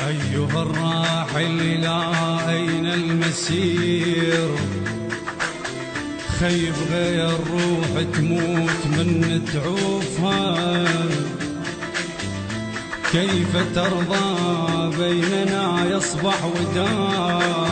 أيها الراحل إلى أين المسير؟ خيب غير روح تموت من تعوفها. كيف ترضى بيننا يصبح وداع؟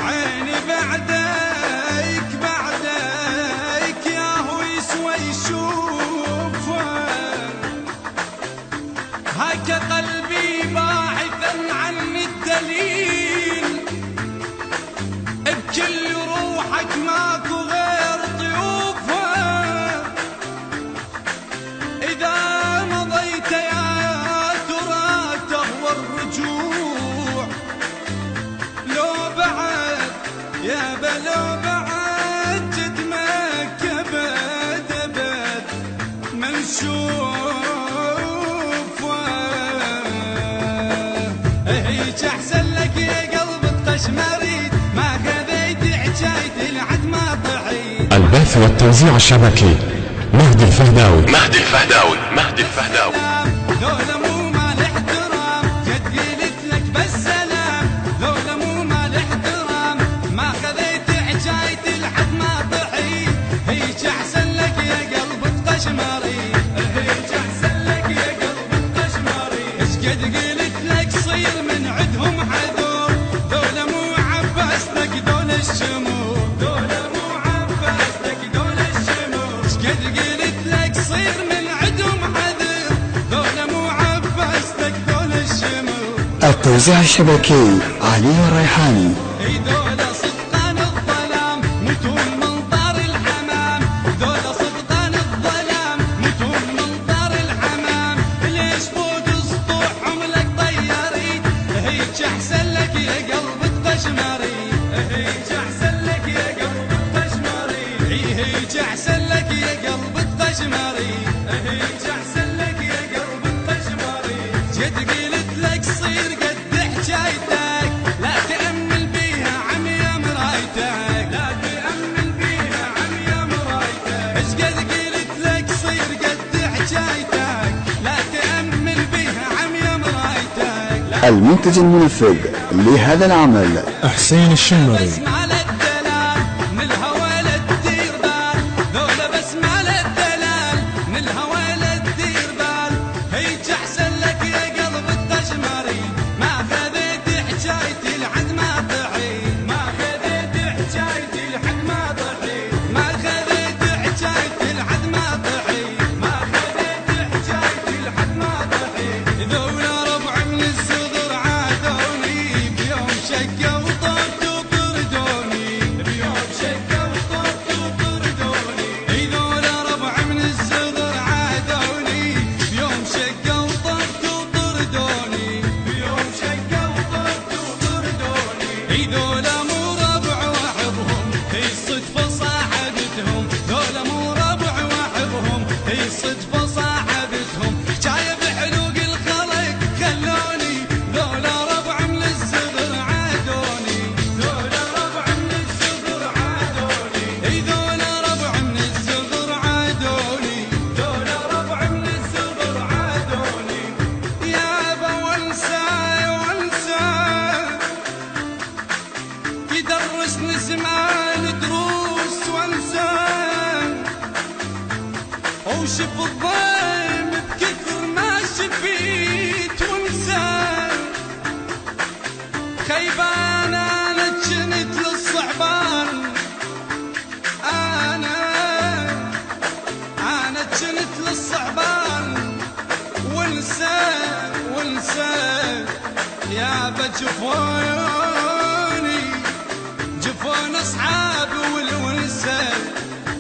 عيني بعدك بعدك يا هو يسوى يشوفها. هاك قلبي باحثا عن الدليل، بكل روحك ماكو غير ضيوفها. إذا مضيت يا ترى تهوى الرجوع، لو بعد يا بلو بعد جدمك أبد أبد منشوف. هيك أحسن لك يا قلب القشمريد، ما خذيت حجاية العد ما طحيت. البث والتوزيع الشبكي مهدي الفهداوي. لولا مو مال احترام جد قلت لك بالسلام. لولا مو مال احترام ما خذيت حجاية العد ما طحيت. هيك أحسن لك يا قلب القشمريد، هيك أحسن لك يا قلب القشمريد. ايش قد قلت لك صير من عدهم حذور. دولة مو عباس لك دول الشمور، دولة مو عباس لك دول الشمور. ايش قد قلت لك صير من عدهم حذور. دولة مو عباس لك دول الشمور. التوزيع الشبكي علي الريحاني. اي دولة صدقان الظلام متون منظر الحمام. دولة صدقان الظلام متون منظر الحمام. ليش فوق سطوحهم لك طيارين؟ هيك أحسن لك يا قلب القشمري، هيك أحسن لك يا قلب القشمري. هيك أحسن لك يا قلب القشمري، هيك أحسن لك يا قلب القشمري. جد قلت لك صير قد حجايتك، لا تأمل بيها عميا مرايتك، لا تأمل بيها عميا مرايتك. ايش قد قلت لك صير قد حجايتك، لا تأمل بيها عميا مرايتك. المنتج المنفذ لهذا العمل حسين الشمري. ذولا مو ربع واحبهم هي الصدفة صاحبتهم. ذولا مو ربع واحبهم هي الصدفة صاحبتهم. جاية بحلوق الخلق خلوني. ذولا ربع من الصغر عادوني. ذولا ربع من الصغر عادوني. ذولا ربع من الصغر عادوني. ذولا ربع من الصغر عادوني. يابا وانسى يدرسني زمان دروس وانسان. وشف الضيم بكثر ما شفيت وانسان. خيبان انا جنت للصعبان. انا جنت للصعبان. وانسى يا بجفوني. جفون اصحابي والونسه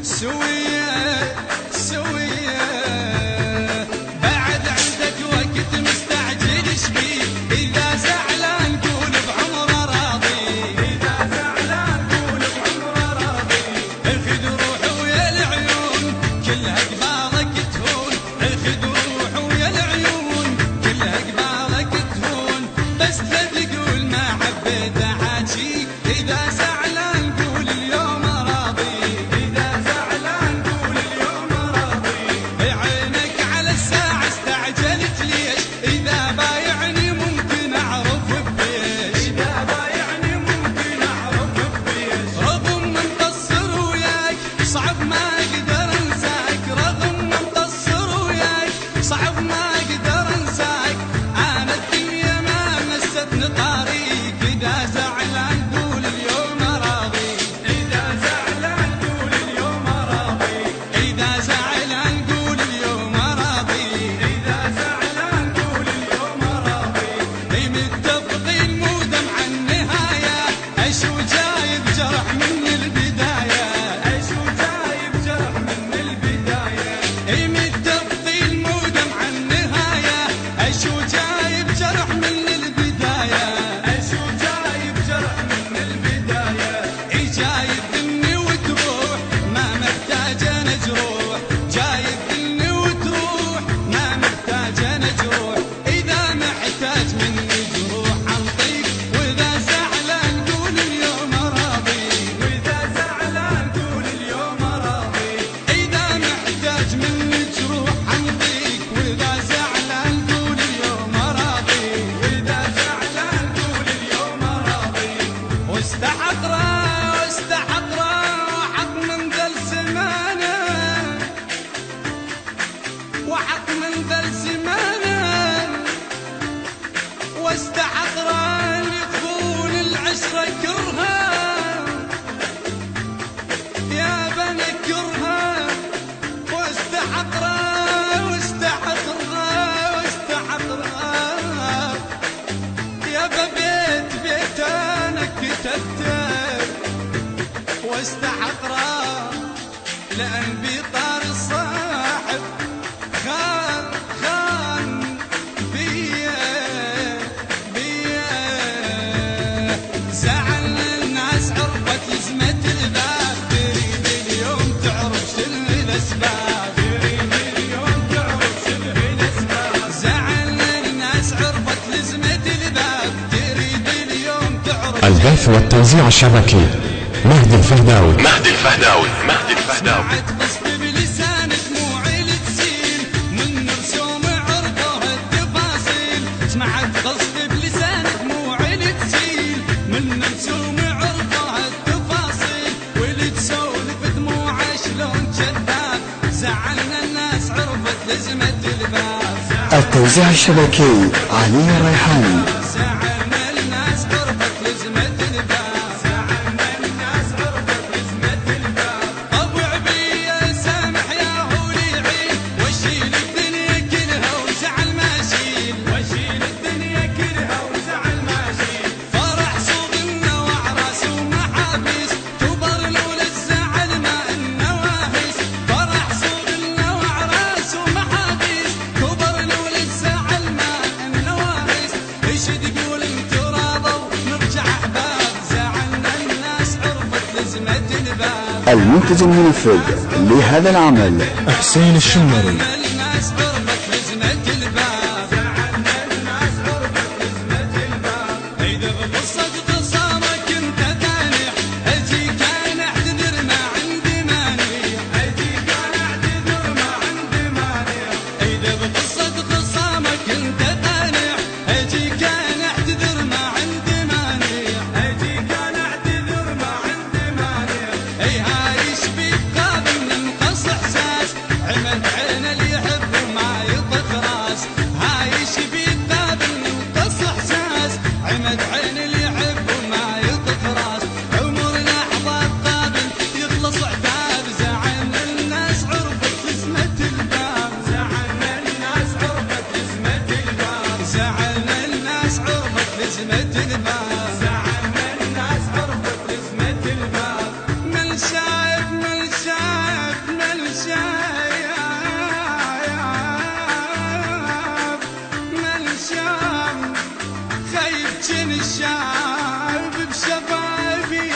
سويه بعد عندك وقت مستعجل شبيه. اذا زعلان قول بعمره راضي. اذا زعلان قول بعمره راضي. اخذ روحي ويا العيون كلها قبالك تهون. اخذ روحي ويا العيون كلها قبالك تهون. بس لا تقول ما حبيت صعب ما اقدر انساك، انا الدنيا ما مستني طاريك، اذا زعلان قول اليوم راضي، اذا زعلان قول اليوم راضي، اذا زعلان قول اليوم راضي، اذا زعلان قول اليوم راضي. متفقين مو دمع النهايه، اشو جايب جرح من البدايه، اشو جايب جرح من البدايه. متفقين مو دمع النهايه، اشو جايب جرح من البدايه، اشو جايب جرح من البدايه. جايب ذني وتروح ما محتاج انا جروح، جايب ذني وتروح ما محتاج انا جروح، اذا محتاج مني جروح انطيك، واذا زعلان قول اليوم راضي، واذا زعلان قول اليوم راضي، اذا محتاج مني جروح انطيك، واذا زعلان قول اليوم راضي، واذا زعلان قول اليوم راضي. واستحق وحق من ذا الزمانه، وحق من ذا الزمانه، واستحق يخون العشره كرها، يا بني كرها. واستحق يا بيت انا كتبته، واستحق لان بطار الصاحب خان بيا زعل الناس عرفت لزمة الباب، تريد اليوم تعرف شنو الاسباب، تريد اليوم تعرف شنو الاسباب. زعل الناس عرفت لزمة الباب، تريد اليوم تعرف. البث والتوزيع الشبكي مهدي الفهداوي. سمعت قصد بلسان دموعي لتسيل من رسوم عرضها التفاصيل، سمعت قصد بلسان دموعي لتسيل من رسوم عرضها التفاصيل، ولتسولف دموع شلون كذاب، زعلنا الناس عرفت لزمة الباب. التوزيع الشبكي علي الريحاني. زعلنا الناس عرفت لزمة الباب، زعلنا الناس عرفت لزمة الباب. طوع بيا سامح يا هوليعين، واشيل الدنيا كلها وزعل ما اشيل، واشيل الدنيا كلها وزعل ما اشيل. فرح صوغنا وعراس ومحابيس، كبر لولا الزعل ما النواهيس. فرح صوغنا وعراس ومحابيس، كبر لولا الزعل ما النواهيس. ايش تقول انت راضوا نرجع احباب، زعلنا الناس عرفت لزمة الباب. المنتج المنفذ لهذا العمل حسين الشمري. زعلنا الناس عرفت لزمة الباب، زعلنا الناس عرفت لزمة الباب. اذا بقصة خصامك انت تانح، اجيك انا اعتذر ما عندي مانع، اجيك انا اعتذر ما عندي مانع. اذا بقصة خصامك انت تانح، اجيك انا اعتذر ما عندي مانع، اجيك انا اعتذر ما عندي مانع. اي هايش بيك قابل ننقص احساس، عمد عين اللي يحب وما يطق راس. هايش بيك قابل ننقص احساس، عمد عين اللي يحب وما يطق راس. عمرنا احباب قابل يخلص عتاب، زعلنا الناس عرفت لزمة الباب، زعلنا الناس عرفت لزمة الباب، زعلنا الناس عرفت لزمة الباب، زعلنا الناس عرفت لزمة الباب. من شايف خايف جن الشاب بشبابي،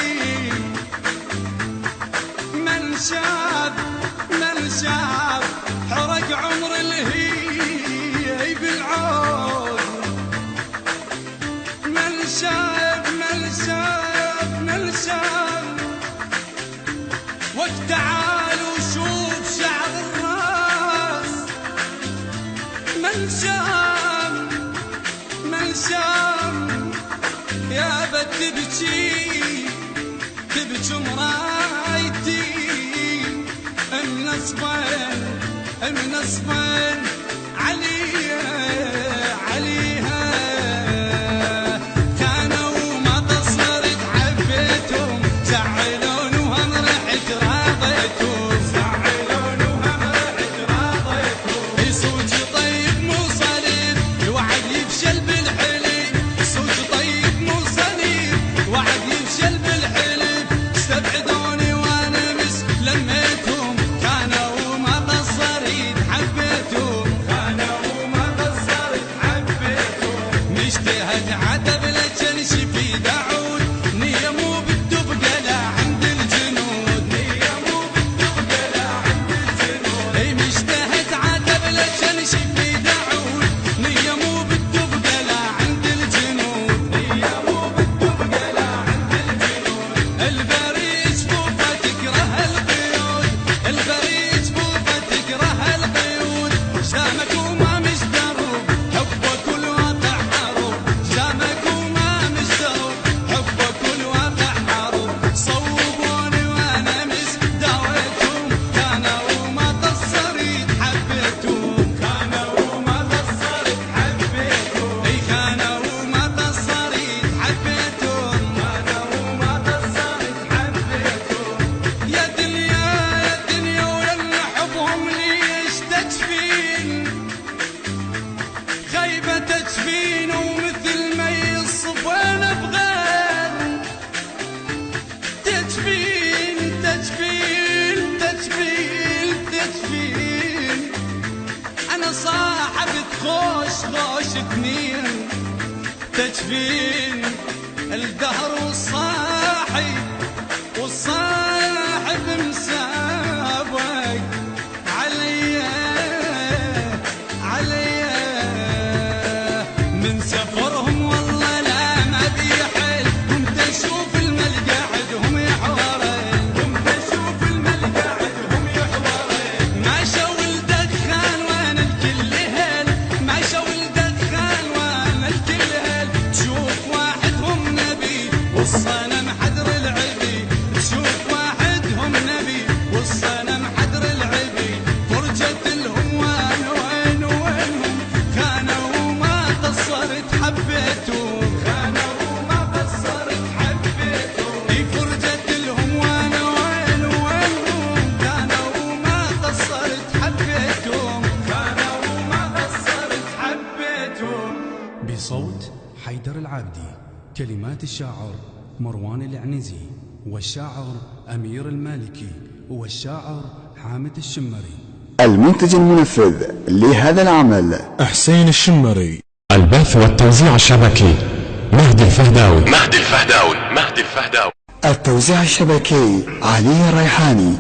من شاب حرق عمر الهي بالعود. من شاب وتعال وشوف شعر الراس. من شام يا بتبكي مرايتي، من اصبن تجفين ومثل ما يصفون بغير، تجفين تجفين تجفين تجفين. أنا صاحبة خوش اثنين، تجفين الدهر والصاحب مسابق عليا من سفرهم والله لا ما بيحل. قمت اشوف الملقى عندهم يحورين، قمت اشوف الملقى عندهم يحورين. ماشوا الدخان وانا الكل هل، ماشوا الدخان وانا الكل هل. تشوف واحدهم نبي والصنم حدر العبي، تشوف واحدهم نبي والصنم حدر العبي. فرجت لهم وانا وينهم، كانوا ما قصرت حبيتهم، كانوا ما قصرت حبيتهم. فرجت لهم وانا وينهم، كانوا ما قصرت حبيتهم، كانوا ما قصرت حبيتهم. بصوت حيدر العابدي، كلمات الشاعر مروان العنزي، والشاعر أمير المالكي، والشاعر حامد الشمري. المنتج المنفذ لهذا العمل حسين الشمري. البث والتوزيع الشبكي مهدي الفهداوي. التوزيع الشبكي علي الريحاني.